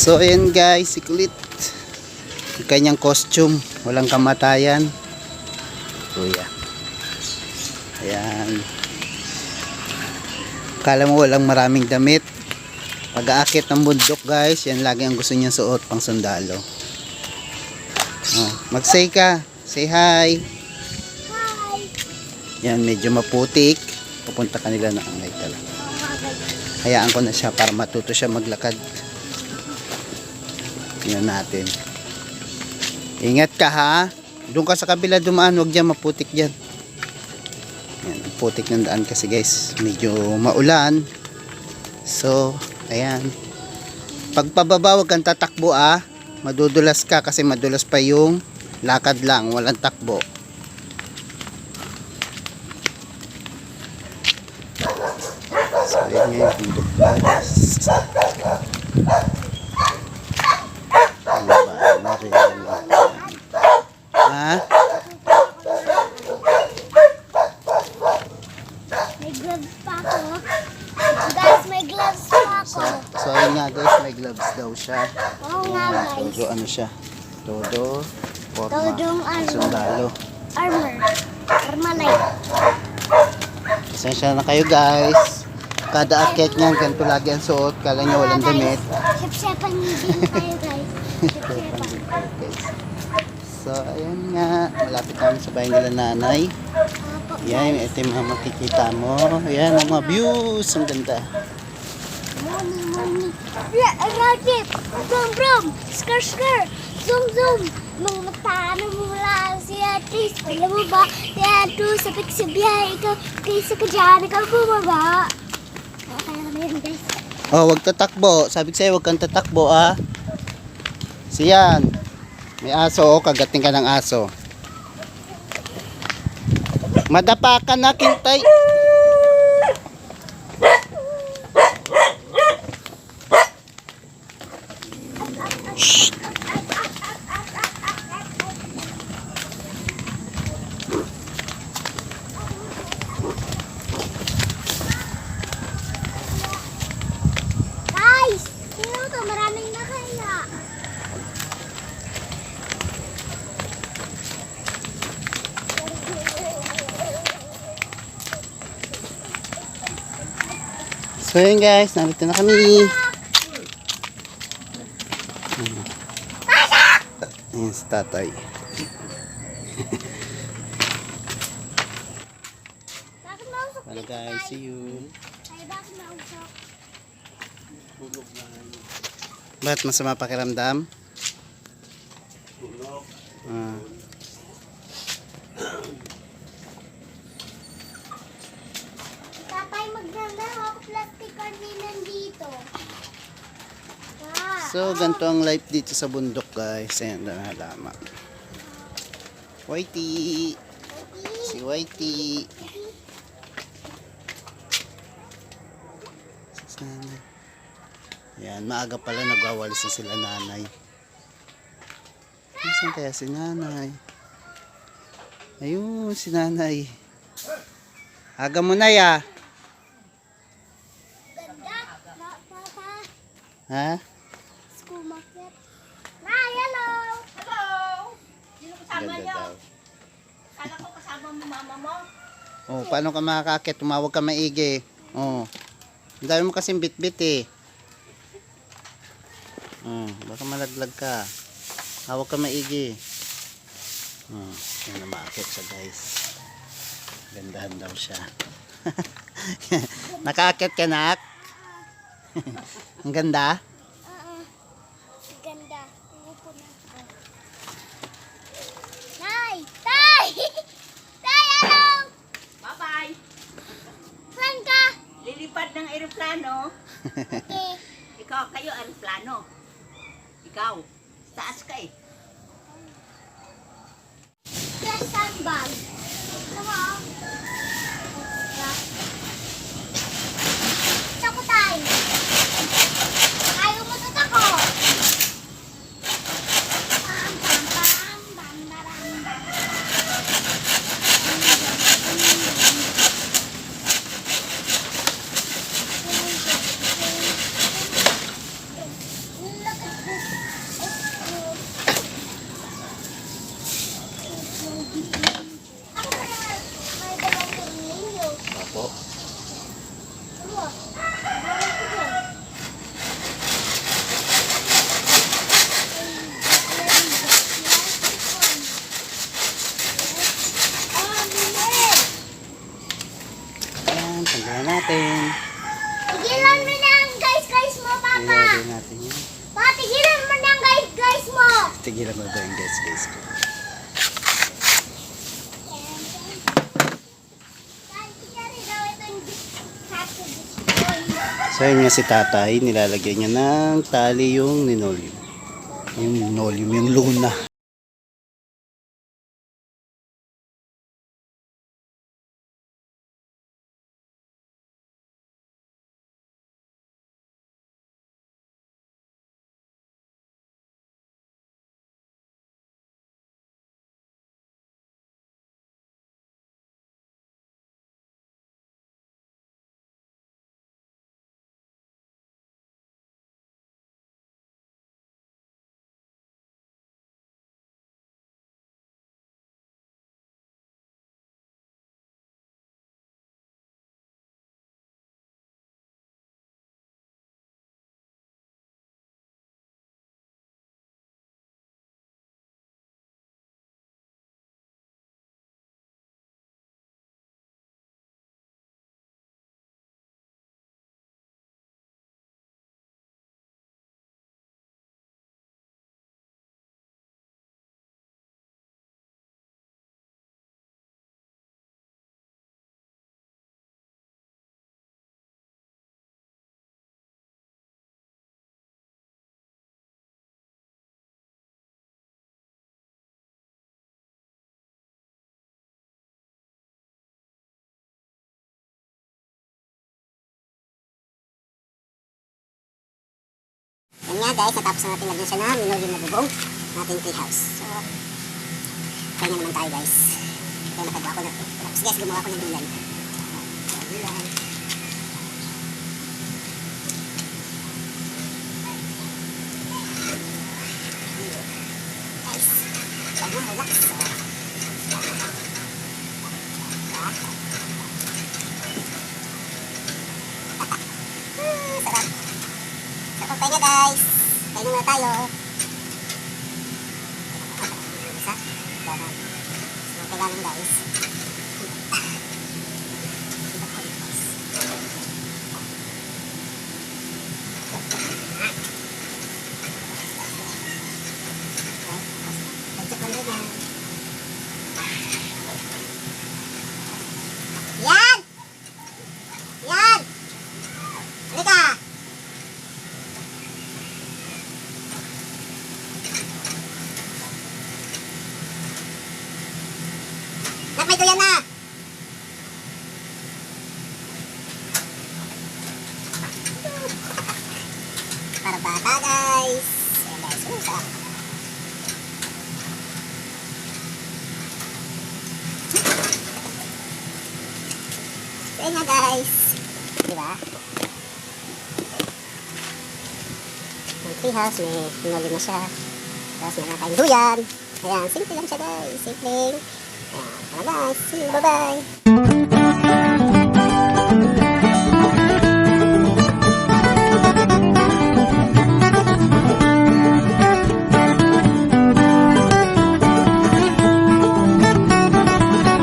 So ayan guys, si Kulit. Yung kanyang costume, walang kamatayan. Kuya. Ayan. Kala mo walang maraming damit. Pag-aakit ng bundok guys, yan lagi ang gusto niya suot pang sundalo. Oh, mag-say ka. Say hi. Hi. Yan, medyo maputik. Pupunta kanila na angay talaga. Hayaan ko na siya para matuto siya maglakad. Tingnan natin. Ingat ka ha. Doon ka sa kabila dumaan, huwag dyan maputik dyan. Yan, ang putik ng daan kasi guys. Medyo maulan. So, ayan. Pagpababa, huwag kang tatakbo ah. Madudulas ka kasi madulas pa yung lakad lang, walang takbo. So, ayan nga yung bundok guys. Ha? May gloves pa ako. Guys, may gloves pa ako. So ayun nga guys, may gloves daw siya. Oo nga guys. Todo ano siya? Todo forma. Todong ano? Sundalo. Armor. Armalite. Pasensya na kayo guys. Kada akyat niyan, ganito lagi ang suot. Kala niya walang damit. Shep-shepan din tayo guys. Shep-shepan. So ayun nga, malapit kami sa bahay nila nanay. Yan, ito yung mga makikita mo. Ayan, ang mga views. Ang ganda. Money. Rocket. Brum brum. Skr skr. Zoom zoom. Mga mata na mula si Atis. Alam mo ba? Si Atis, sapik sa biyahe ikaw. Kaysa ka dyan, ikaw bumaba. Okay na yun guys. Oh, wag tatakbo. Sabi ko sa'yo, wag kang tatakbo ah. Siyan. May aso, oh, kagating ka ng aso. Madapa ka na, Kintay. Shh. Guys! Sino to? Maraming nakaya. So yun guys, nandito na kami. Ayan si tatay. Bakit mausok? Well guys, see you. Ay, bakit mausok? Ba't masama pakiramdam? Ah. Tatay, maganda ako plastic card din nandito. Ah, So ganito ang life dito sa bundok guys. Ayan na halaman. Whitey. Si Whitey. Sana. Yan, maaga pala nagwawalis na sila nanay. Saan kaya si nanay? Ayun, si nanay. Aga mo na ya. ganda. Papa, Ha? school market. Nay, hello! Hello! Sino kasama Ganda niyo? daw. Kala ko kasama mo mama mo. Oh, paano ka makakakit? Tumawag ka maigi. Oh. Ang dami mo kasing bit-bit eh. Baka malaglag ka. Hawak ka maigi. Yan na maakit siya guys. Gandahan daw siya. Nakaakit ka nak? Ang ganda? Ganda. Umupo na ako. Nay! Tay! Tay, hello! Bye-bye! Saan ka? Lilipad ng aeroplano. Okay. Ikaw, kayo aeroplano. Ikaw, taas ka eh. Plus sandbag. Tama. Tako tayo. Ayaw mo to tako. Pam, pam, pam, bam, baram, bam. Look at Lagay natin yan. Patigilan mo ng guys mo. Tigilan mo ba yung guys. So yun nga si tatay, nilalagyan niya ng tali yung linoleum. Yung linoleum, yung luna. Yan nga guys, natapos na natin lagyan siya na linoleum na bubong nating treehouse. So, kaya naman tayo guys. Kaya nakagawa ko na ito. Tapos guys, gumawa ko ng dulan. So, dulan. Guys, huwag mo relax. Sarap. Papahinga guys. Kainin muna tayo. Isa. Dahan. So, kailangan guys. Yan! Yan! Halika! Nakmay ko yan na! Para bata guys! Ayan guys, sarap! Ayan nga guys! Diba? Ang treehouse, may linoleum na siya. Tapos meron tayong duyan. Ayan, simple lang siya guys. Simple. Ayan, guys. See you. Bye-bye.